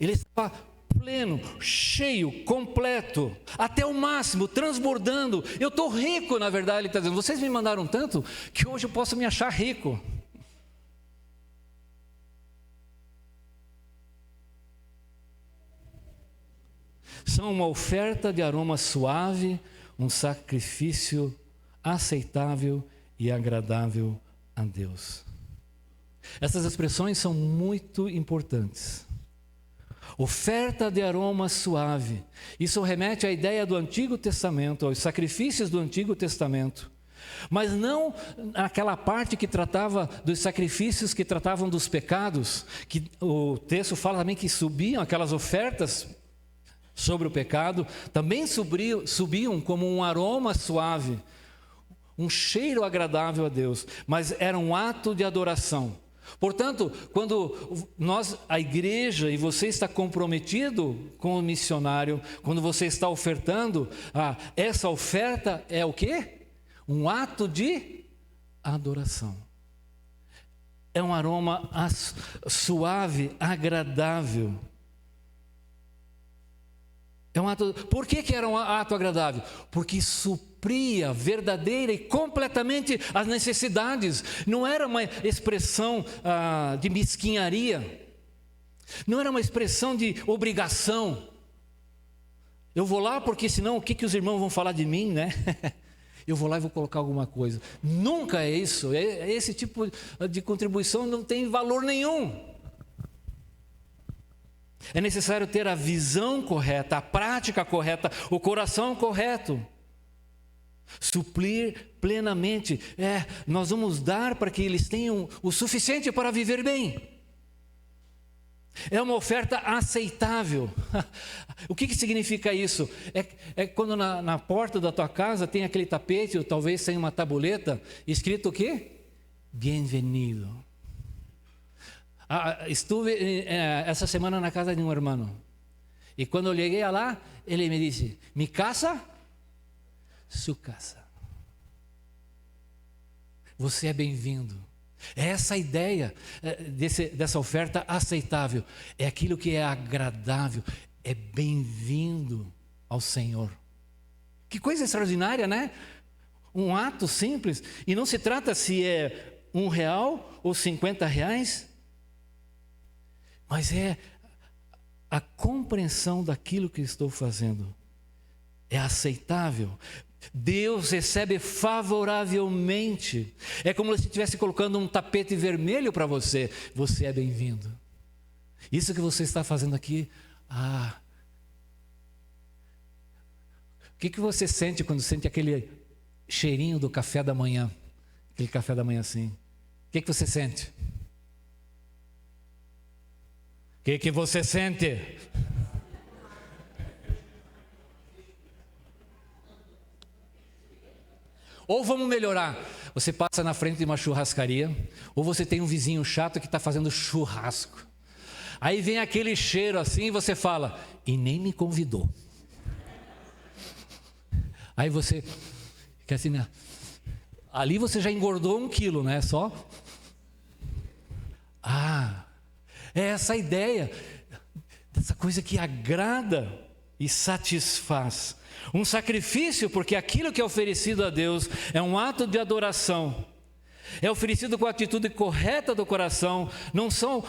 Ele estava pleno, cheio, completo, até o máximo, transbordando. Eu estou rico, na verdade, ele está dizendo. Vocês me mandaram tanto que hoje eu posso me achar rico. São uma oferta de aroma suave, um sacrifício aceitável e agradável a Deus. Essas expressões são muito importantes. Oferta de aroma suave. Isso remete à ideia do Antigo Testamento, aos sacrifícios do Antigo Testamento. Mas não aquela parte que tratava dos sacrifícios que tratavam dos pecados, que o texto fala também que subiam aquelas ofertas sobre o pecado, também subiam como um aroma suave, um cheiro agradável a Deus, mas era um ato de adoração. Portanto, quando a igreja, e você está comprometido com o missionário, quando você está ofertando, essa oferta é o quê? Um ato de adoração. É um aroma suave, agradável. É um ato. Por que era um ato agradável? Porque supria verdadeira e completamente as necessidades. Não era uma expressão de mesquinharia. Não era uma expressão de obrigação. Eu vou lá porque senão o que os irmãos vão falar de mim, né? Eu vou lá e vou colocar alguma coisa. Nunca é isso. Esse tipo de contribuição não tem valor nenhum. É necessário ter a visão correta, a prática correta, o coração correto. Suprir plenamente. Nós vamos dar para que eles tenham o suficiente para viver bem. É uma oferta aceitável. O que significa isso? É quando na porta da tua casa tem aquele tapete, ou talvez tenha uma tabuleta, escrito o quê? Bienvenido. Estuve essa semana na casa de um irmão. E quando eu cheguei lá, ele me disse: "Mi casa, sua casa. Você é bem-vindo." É essa ideia dessa oferta aceitável. É aquilo que é agradável. É bem-vindo ao Senhor. Que coisa extraordinária, né? Um ato simples. E não se trata se é R$1 ou R$50. Mas é a compreensão daquilo que estou fazendo. É aceitável. Deus recebe favoravelmente. É como se estivesse colocando um tapete vermelho para você. Você é bem-vindo. Isso que você está fazendo aqui. O que você sente quando sente aquele cheirinho do café da manhã? Aquele café da manhã assim. O que você sente? O que você sente? Ou vamos melhorar, você passa na frente de uma churrascaria, ou você tem um vizinho chato que está fazendo churrasco. Aí vem aquele cheiro assim e você fala: "E nem me convidou." Aí você fica assim, né? Ali você já engordou 1 quilo, né? Só. É essa ideia, dessa coisa que agrada e satisfaz. Um sacrifício, porque aquilo que é oferecido a Deus é um ato de adoração. É oferecido com a atitude correta do coração. Não são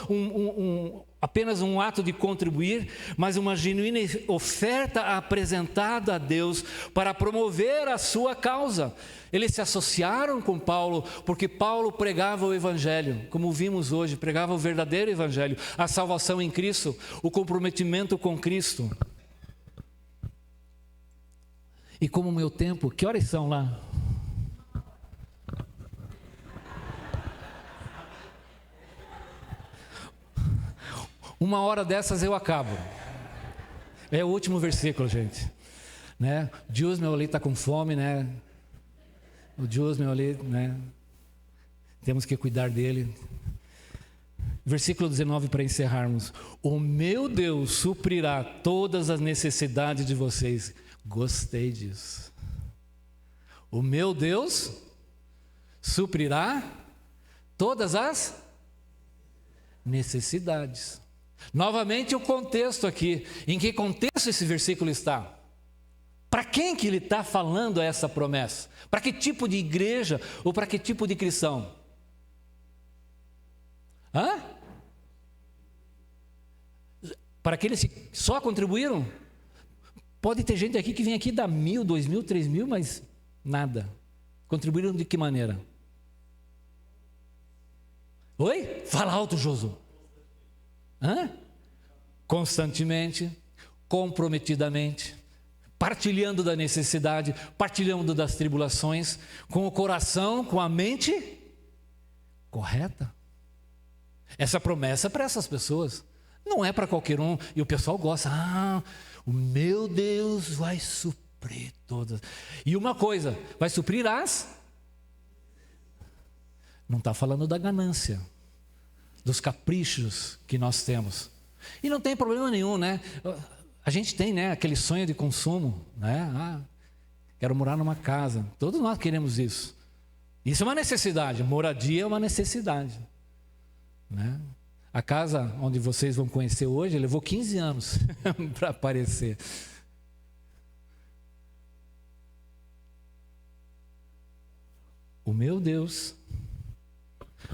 apenas um ato de contribuir, mas uma genuína oferta apresentada a Deus para promover a sua causa. Eles se associaram com Paulo porque Paulo pregava o Evangelho, como vimos hoje, pregava o verdadeiro Evangelho, a salvação em Cristo, o comprometimento com Cristo. E como o meu tempo, que horas são lá? Uma hora dessas eu acabo. É o último versículo, gente, né? Deus meu ali está com fome, né? O Deus meu ali, né? Temos que cuidar dele. Versículo 19 para encerrarmos. O meu Deus suprirá todas as necessidades de vocês. Gostei disso. O meu Deus suprirá todas as necessidades. Novamente o contexto aqui. Em que contexto esse versículo está? Para quem que ele está falando essa promessa? Para que tipo de igreja ou para que tipo de cristão? Para aqueles que só contribuíram? Pode ter gente aqui que vem aqui dar 1.000, 2.000, 3.000, mas nada. Contribuíram de que maneira? Oi? Fala alto, Josu. Constantemente, comprometidamente, partilhando da necessidade, partilhando das tribulações, com o coração, com a mente correta. Essa promessa é para essas pessoas, não é para qualquer um. E o pessoal gosta: o meu Deus vai suprir todas. E uma coisa, vai suprir não está falando da ganância, dos caprichos que nós temos. E não tem problema nenhum, né? A gente tem, né, aquele sonho de consumo, né? Quero morar numa casa. Todos nós queremos isso. Isso é uma necessidade. Moradia é uma necessidade, né? A casa onde vocês vão conhecer hoje levou 15 anos para aparecer. O meu Deus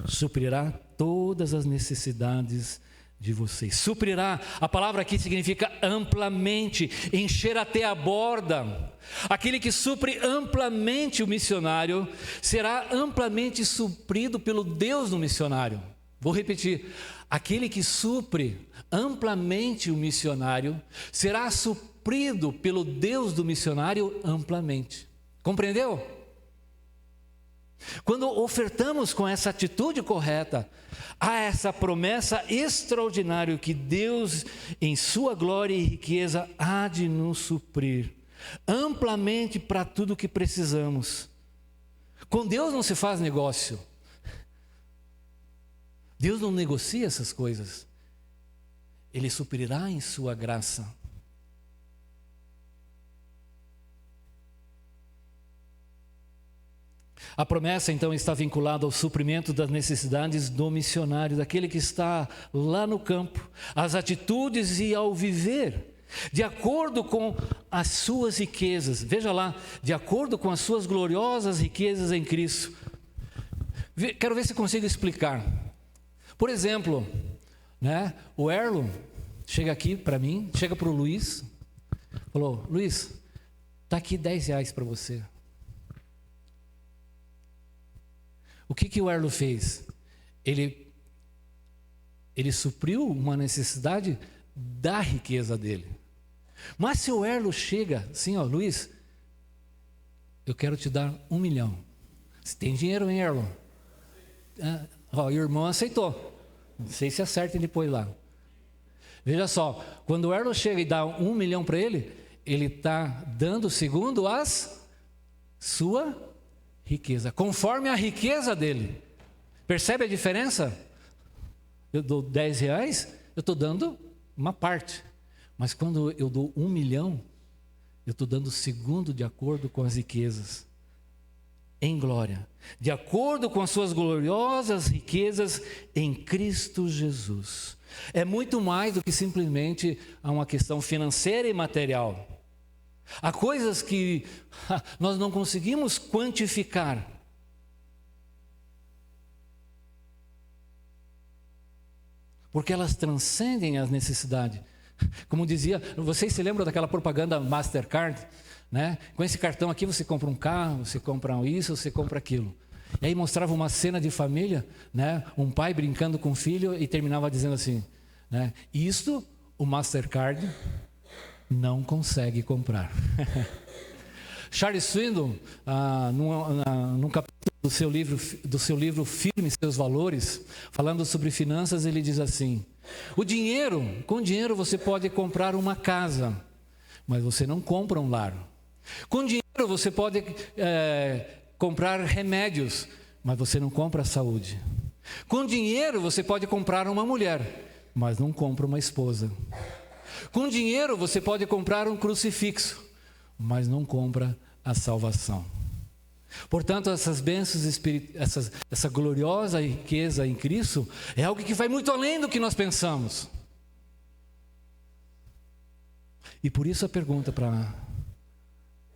suprirá todas as necessidades de vocês. Suprirá, a palavra aqui significa amplamente, encher até a borda. Aquele que supre amplamente o missionário será amplamente suprido pelo Deus do missionário. Vou repetir: aquele que supre amplamente o missionário será suprido pelo Deus do missionário amplamente. Compreendeu? Quando ofertamos com essa atitude correta, há essa promessa extraordinária que Deus, em sua glória e riqueza, há de nos suprir amplamente para tudo o que precisamos. Com Deus não se faz negócio. Deus não negocia essas coisas. Ele suprirá em sua graça. A promessa, então, está vinculada ao suprimento das necessidades do missionário, daquele que está lá no campo, às atitudes e ao viver, de acordo com as suas riquezas. Veja lá, de acordo com as suas gloriosas riquezas em Cristo. Quero ver se consigo explicar. Por exemplo, né, o Erlo chega aqui para mim, chega para o Luiz, falou: Luiz, está aqui R$10 para você. O que o Erlo fez? Ele supriu uma necessidade da riqueza dele. Mas se o Erlo chega assim, ó, Luiz, eu quero te dar 1 milhão. Você tem dinheiro, hein, Erlo? O irmão aceitou. Não sei se acerta ele põe lá. Veja só, quando o Erlo chega e dá 1 milhão para ele está dando segundo sua riqueza, conforme a riqueza dele. Percebe a diferença? Eu dou R$10, eu estou dando uma parte. Mas quando eu dou 1 milhão, eu estou dando segundo de acordo com as riquezas. Em glória. De acordo com as suas gloriosas riquezas em Cristo Jesus. É muito mais do que simplesmente uma questão financeira e material. Há coisas que nós não conseguimos quantificar. Porque elas transcendem as necessidades. Como dizia, vocês se lembram daquela propaganda Mastercard? Né? Com esse cartão aqui você compra um carro, você compra isso, você compra aquilo. E aí mostrava uma cena de família, né? Um pai brincando com o filho e terminava dizendo assim, né? Isto o Mastercard não consegue comprar. Charles Swindoll, num capítulo do seu livro Firme Seus Valores, falando sobre finanças, ele diz assim: com dinheiro você pode comprar uma casa, mas você não compra um lar. Com dinheiro você pode comprar remédios, mas você não compra a saúde. Com dinheiro você pode comprar uma mulher, mas não compra uma esposa. Com dinheiro você pode comprar um crucifixo, mas não compra a salvação. Portanto, essas bênçãos espirituais, essa gloriosa riqueza em Cristo é algo que vai muito além do que nós pensamos. E por isso a pergunta para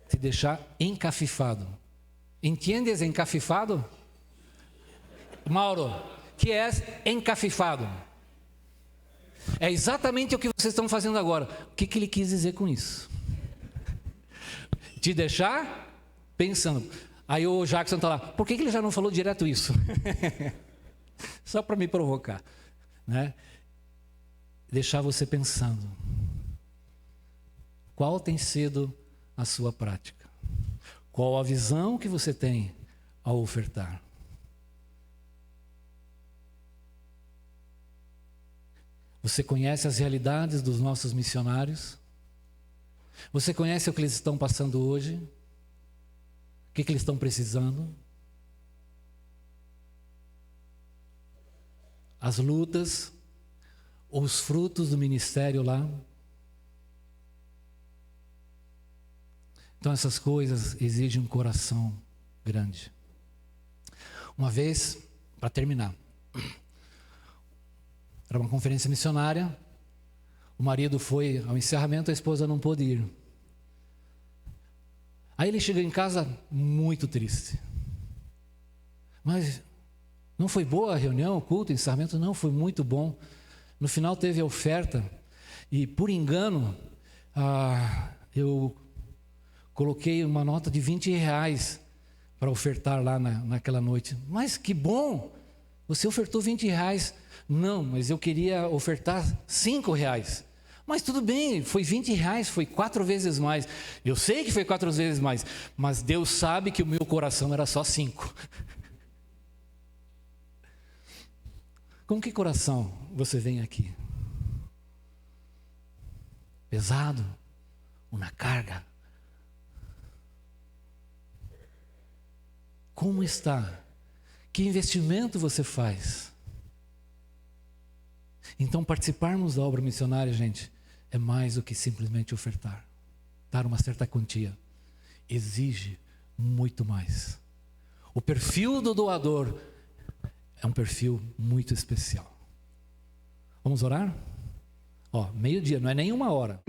te deixar encafifado. Entendes encafifado? Mauro, que é encafifado? É exatamente o que vocês estão fazendo agora. O que ele quis dizer com isso? Te deixar pensando. Aí o Jackson está lá, por que ele já não falou direto isso? Só para me provocar, né? Deixar você pensando. Qual tem sido a sua prática? Qual a visão que você tem ao ofertar? Você conhece as realidades dos nossos missionários? Você conhece o que eles estão passando hoje? O que eles estão precisando? As lutas, os frutos do ministério lá? Então essas coisas exigem um coração grande. Uma vez, para terminar, era uma conferência missionária, o marido foi ao encerramento, a esposa não pôde ir. Aí ele chegou em casa muito triste. Mas não foi boa a reunião, o culto, o encerramento? Não, foi muito bom. No final teve a oferta e por engano eu coloquei uma nota de R$20 para ofertar lá naquela noite. Mas que bom, você ofertou R$20. Não, mas eu queria ofertar R$5. Mas tudo bem, foi R$20, foi 4 vezes mais. Eu sei que foi 4 vezes mais, mas Deus sabe que o meu coração era só 5. Com que coração você vem aqui? Pesado ou na carga? Como está? Que investimento você faz? Então, participarmos da obra missionária, gente, é mais do que simplesmente ofertar. Dar uma certa quantia. Exige muito mais. O perfil do doador é um perfil muito especial. Vamos orar? Meio-dia, não é nem 1 hora.